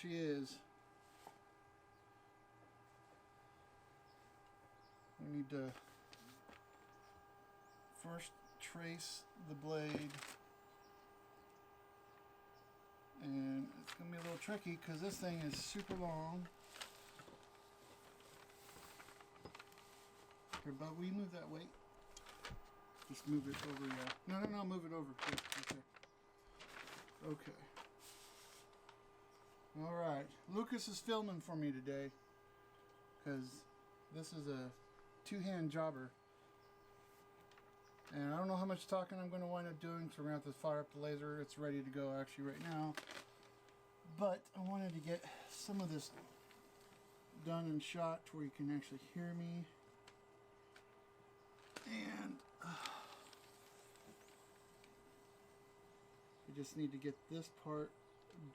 she is. We need to first trace the blade, and it's going to be a little tricky because this thing is super long. Here, bud, will you move that weight? Just move it over, yeah. No, move it over. Right there. Okay. Alright, Lucas is filming for me today because this is a two-hand jobber. And I don't know how much talking I'm going to wind up doing, so we're going to have to fire up the laser. It's ready to go actually right now. But I wanted to get some of this done and shot to where you can actually hear me. And I just need to get this part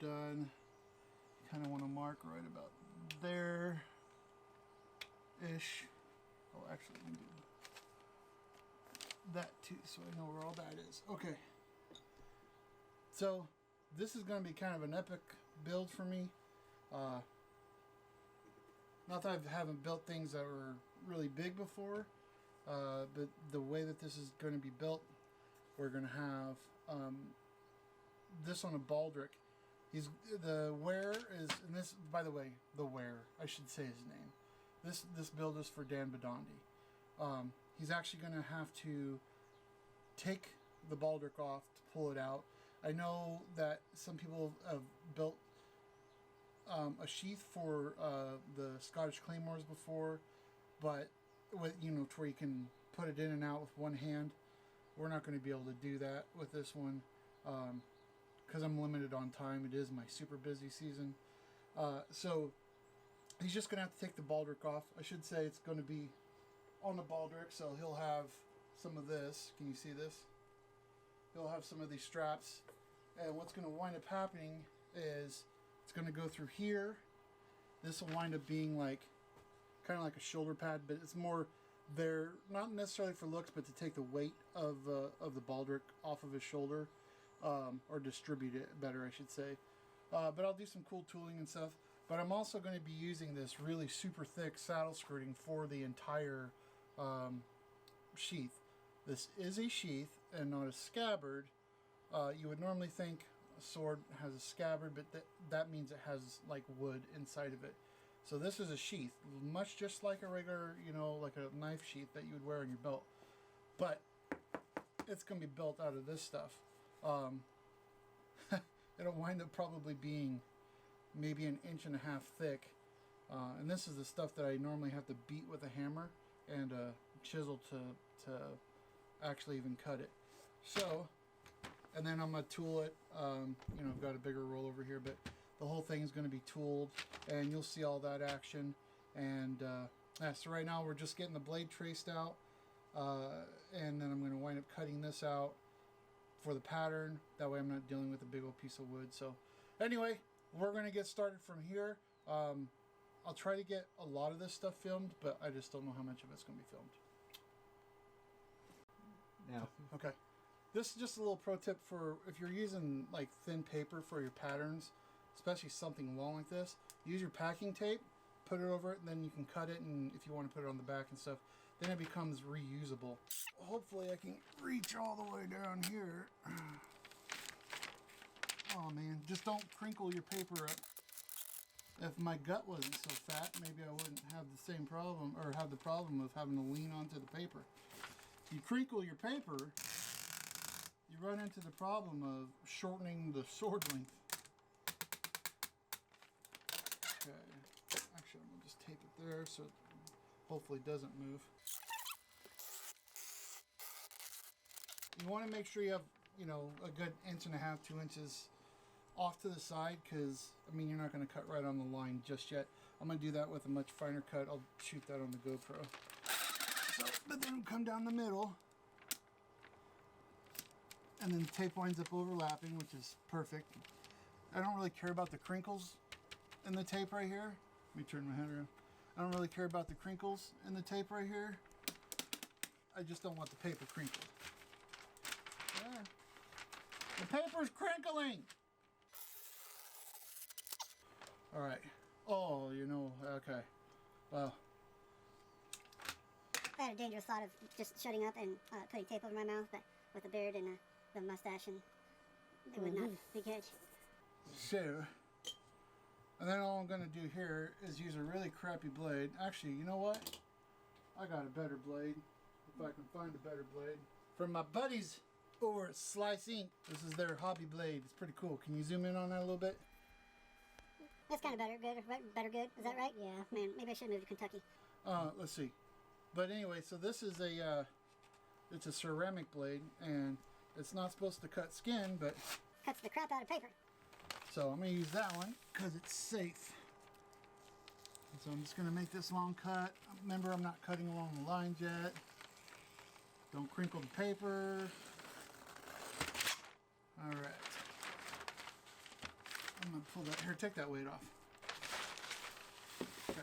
done. Kind of want to mark right about there ish. Oh, actually, let me do that too, so I know where all that is. Okay. So this is going to be kind of an epic build for me. Not that I haven't built things that were really big before, but the way that this is going to be built, we're going to have this on a baldric. The wear is, and this, by the way, the wear, I should say his name. This build is for Dan Bidondi. He's actually going to have to take the baldric off to pull it out. I know that some people have built a sheath for the Scottish Claymores before, but with, you know, to where you can put it in and out with one hand. We're not going to be able to do that with this one because I'm limited on time. It is my super busy season. So he's just going to have to take the baldric off. I should say it's going to be on the baldric, so he'll have some of this. Can you see this? He'll have some of these straps, and what's going to wind up happening is it's going to go through here. This will wind up being like kind of like a shoulder pad, but it's more there, not necessarily for looks, but to take the weight of the baldric off of his shoulder, or distribute it better, I should say. But I'll do some cool tooling and stuff. But I'm also going to be using this really super thick saddle skirting for the entire sheath. This is a sheath and not a scabbard. You would normally think a sword has a scabbard, but that means it has like wood inside of it. So this is a sheath, much just like a regular, you know, like a knife sheath that you would wear on your belt. But it's going to be built out of this stuff. It'll wind up probably being maybe 1.5 inches thick. And this is the stuff that I normally have to beat with a hammer and chisel to actually even cut it. So, and then I'm going to tool it. You know, I've got a bigger roll over here, but the whole thing is going to be tooled, and you'll see all that action. And yeah, so right now we're just getting the blade traced out, and then I'm going to wind up cutting this out for the pattern. That way I'm not dealing with a big old piece of wood. So anyway, we're going to get started from here. I'll try to get a lot of this stuff filmed, but I just don't know how much of it's going to be filmed. Now, okay, this is just a little pro tip for if you're using like thin paper for your patterns, especially something long like this. Use your packing tape, put it over it, and then you can cut it, and if you want to put it on the back and stuff, then it becomes reusable. Hopefully I can reach all the way down here. Oh man, just don't crinkle your paper up. If my gut wasn't so fat, maybe I wouldn't have the same problem, or have the problem of having to lean onto the paper. If you crinkle your paper, you run into the problem of shortening the sword length. Okay, actually I'm going to just tape it there so it hopefully doesn't move. You want to make sure you have, you know, a good 1.5 inches, 2 inches off to the side, because I mean you're not going to cut right on the line just yet. I'm going to do that with a much finer cut. I'll shoot that on the GoPro. So, but then come down the middle, and then the tape winds up overlapping, which is perfect. I don't really care about the crinkles in the tape right here. Let me turn my head around. I don't really care about the crinkles in the tape right here. I just don't want the paper crinkled. Yeah. The paper's crinkling! All right. Oh, you know, okay. Well. I had a dangerous thought of just shutting up and putting tape over my mouth, but with the beard and the mustache, and it would not be good. So, and then all I'm going to do here is use a really crappy blade. Actually, you know what? I got a better blade, if I can find a better blade. From my buddies over at Slice Inc. This is their hobby blade. It's pretty cool. Can you zoom in on that a little bit? That's kind of better good. Is that right? Yeah. Man, maybe I should move to Kentucky. Let's see. But anyway, so this is it's a ceramic blade, and it's not supposed to cut skin, but cuts the crap out of paper. So I'm going to use that one because it's safe. And so I'm just going to make this long cut. Remember, I'm not cutting along the lines yet. Don't crinkle the paper. All right. I'm going to pull that. Here, take that weight off. Okay.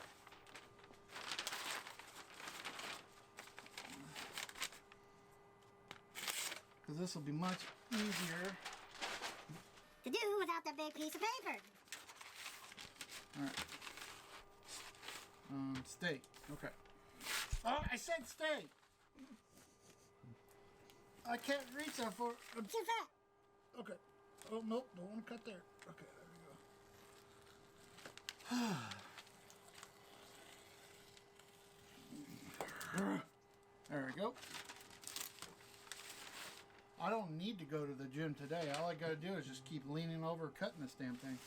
Because this will be much easier to do without that big piece of paper. All right. Stay. Okay. Oh, I said stay. I can't reach that for. Too fat. Okay. Oh nope, don't want to cut there. Okay, there we go. There we go. I don't need to go to the gym today. All I got to do is just keep leaning over, cutting this damn thing.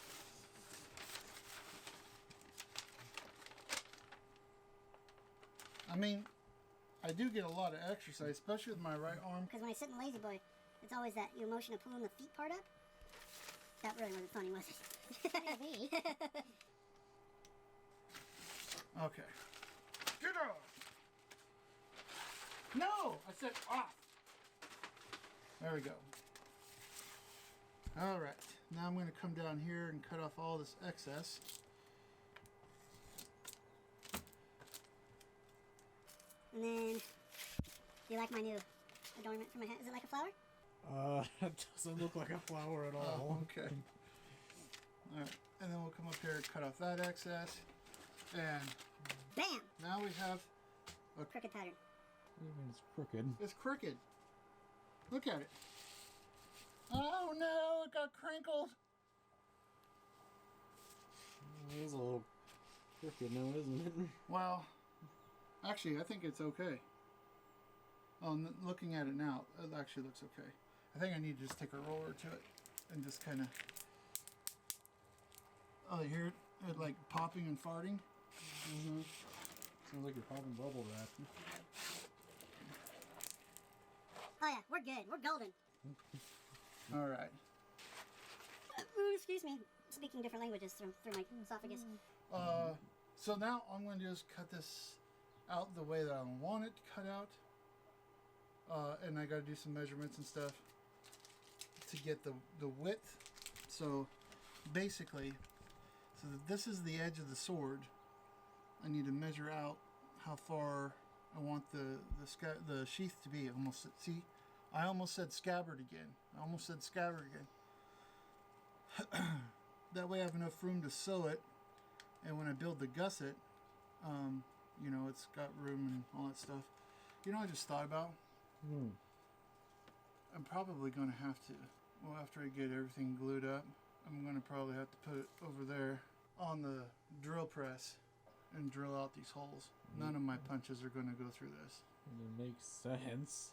I mean, I do get a lot of exercise, especially with my right arm. Because when I sit in Lazy Boy, it's always that motion of pulling the feet part up. That really wasn't funny, was it? Maybe. Okay. Get off! No! I said off! There we go. Alright. Now I'm going to come down here and cut off all this excess. And then, do you like my new adornment for my head? Is it like a flower? It doesn't look like a flower at all. Oh, okay. Alright. And then we'll come up here and cut off that excess. And bam! Now we have a crooked pattern. What do you mean it's crooked? It's crooked. Look at it. Oh no, it got crinkled. It is a little crooked now, isn't it? Well, actually, I think it's okay. Oh, looking at it now, it actually looks okay. I think I need to just take a roller to it and just kind of... Oh, you hear it like popping and farting? Mm-hmm. Sounds like you're popping bubble wrap. Oh yeah, we're good. We're golden. All right. Excuse me. Speaking different languages through my esophagus. So now I'm going to just cut this out the way that I want it to cut out. And I got to do some measurements and stuff to get the width. So basically, so this is the edge of the sword. I need to measure out how far I want the sheath to be. I almost said scabbard again. That way I have enough room to sew it, and when I build the gusset, you know, it's got room and all that stuff. You know, I just thought about. I'm probably going to have to, well, after I get everything glued up, I'm going to probably have to put it over there on the drill press and drill out these holes. None of my punches are going to go through this. It makes sense.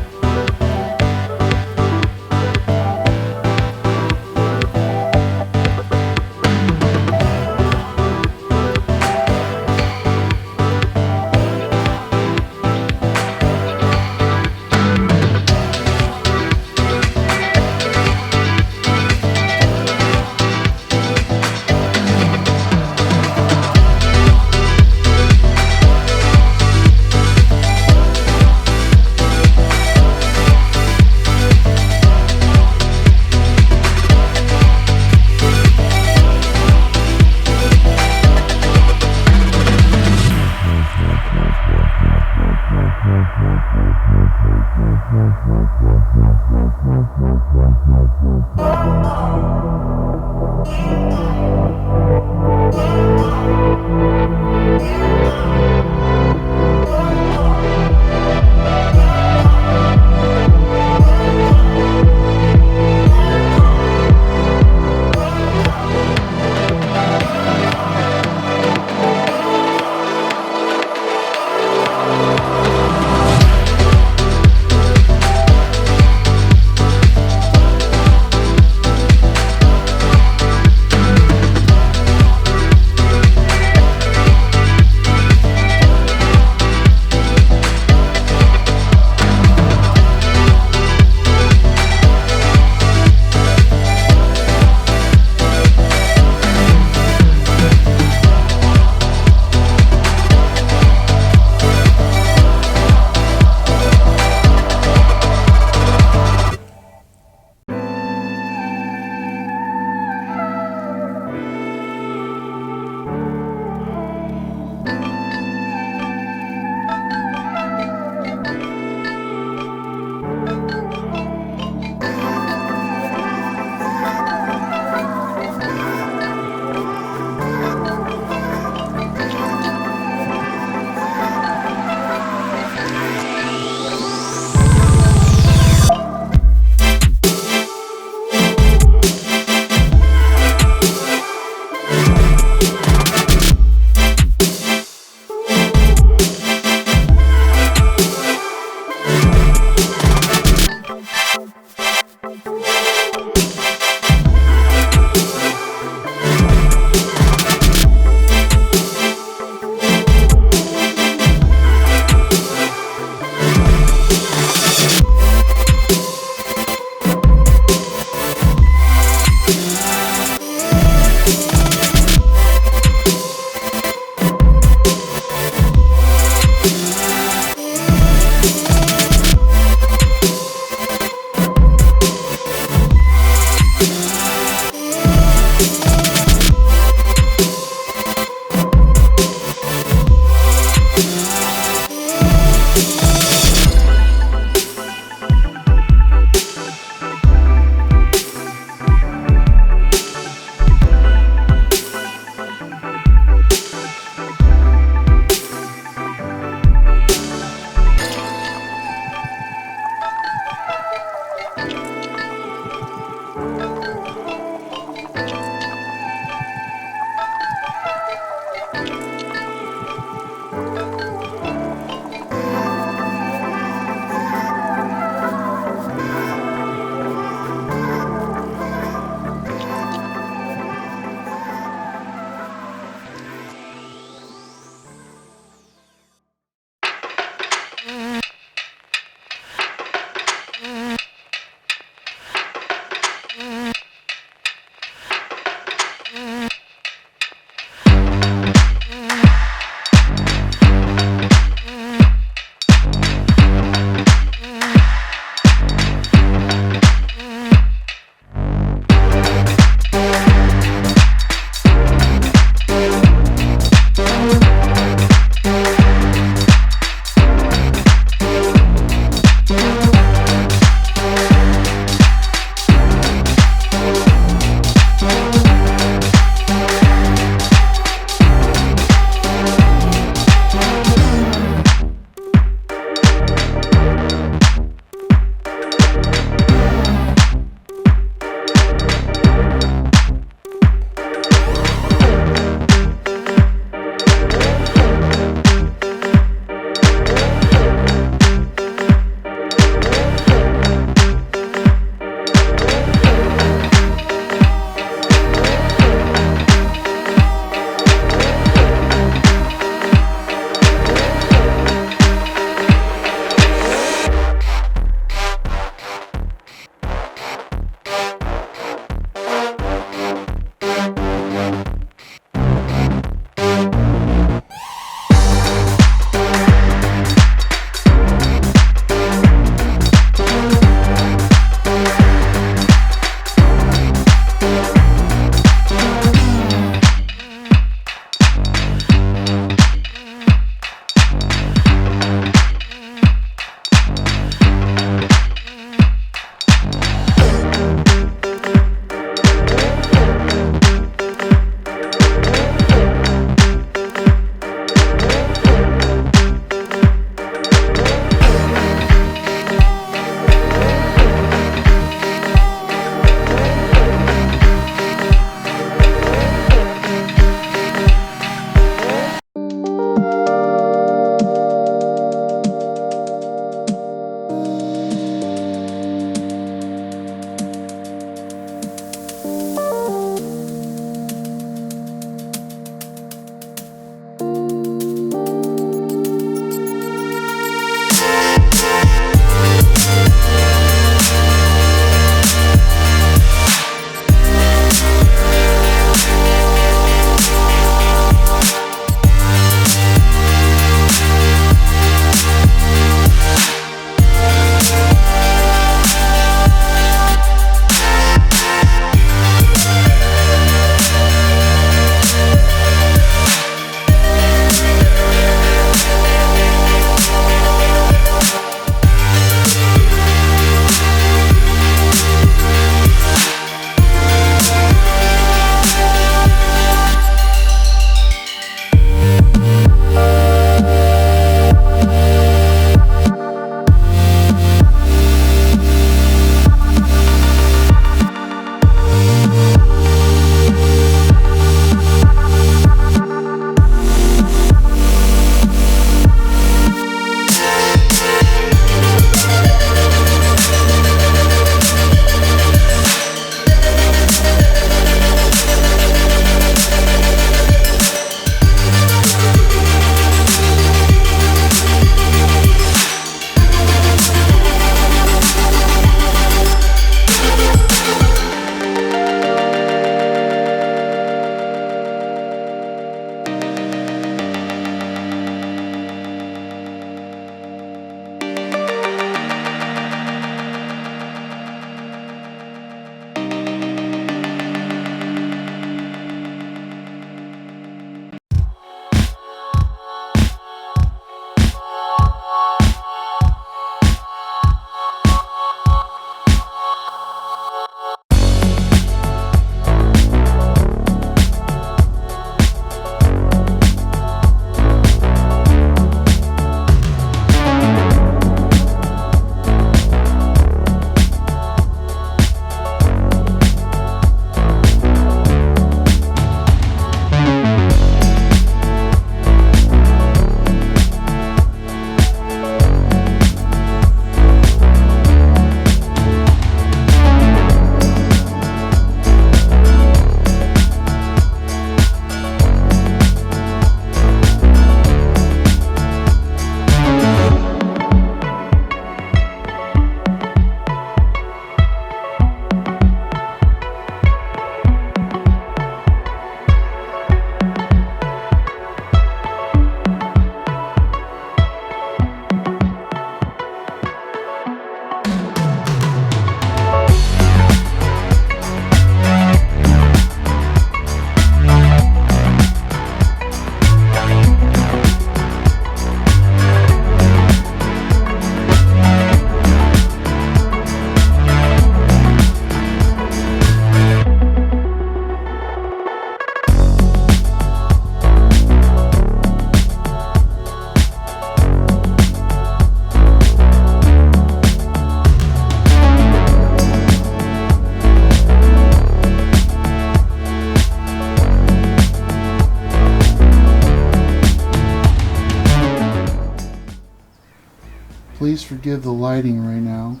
Please forgive the lighting right now.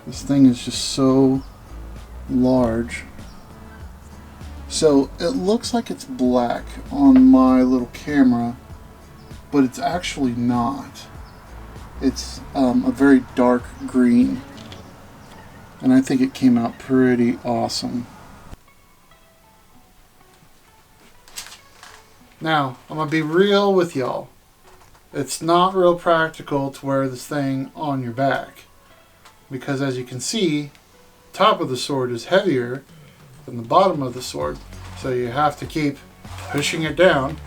This thing is just so large. So it looks like it's black on my little camera, but it's actually not. It's a very dark green, and I think it came out pretty awesome. Now, I'm going to be real with y'all. It's not real practical to wear this thing on your back, because as you can see, the top of the sword is heavier than the bottom of the sword, so you have to keep pushing it down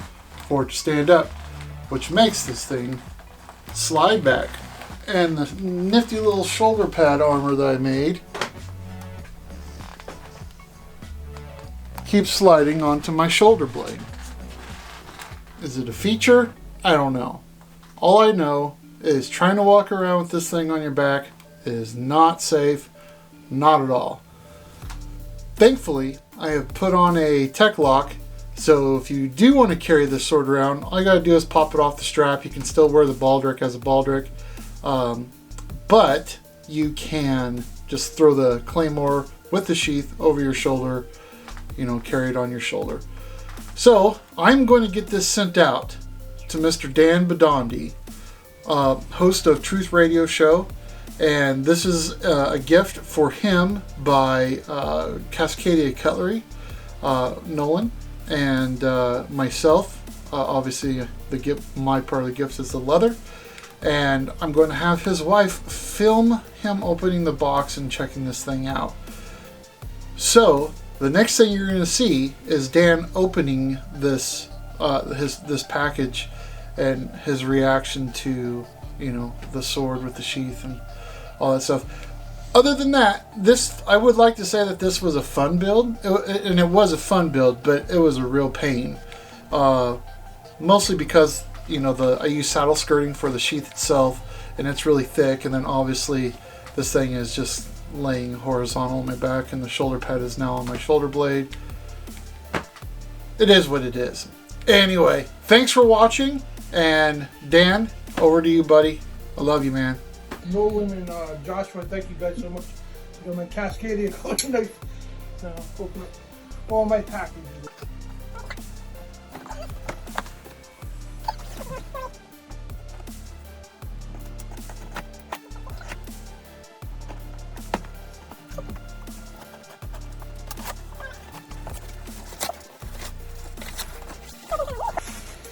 for it to stand up, which makes this thing slide back. And the nifty little shoulder pad armor that I made keeps sliding onto my shoulder blade. Is it a feature? I don't know. All I know is trying to walk around with this thing on your back is not safe, not at all. Thankfully, I have put on a tech lock, so if you do want to carry this sword around, all you gotta do is pop it off the strap. You can still wear the baldric as a baldric, but you can just throw the claymore with the sheath over your shoulder, you know, carry it on your shoulder. So I'm going to get this sent out to Mr. Dan Bidondi, host of Truth Radio Show, and this is a gift for him by Cascadia Cutlery, Nolan, and myself. Obviously, my part of the gift is the leather, and I'm going to have his wife film him opening the box and checking this thing out. So the next thing you're going to see is Dan opening this this package and his reaction to, you know, the sword with the sheath and all that stuff. Other than that, I would like to say that this was a fun build, and it was a fun build, but it was a real pain. Mostly because, you know, I use saddle skirting for the sheath itself, and it's really thick, and then obviously this thing is just laying horizontal on my back, and the shoulder pad is now on my shoulder blade. It is what it is. Anyway, thanks for watching, and Dan, over to you, buddy. I love you, man. Nolan and Joshua, thank you guys so much. You know, my Cascadia collection knife. Open up all my packages.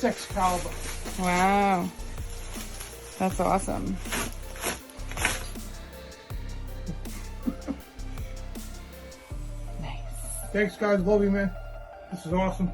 Excalibur. Wow. That's awesome. Thanks, guys. Love you, man. This is awesome.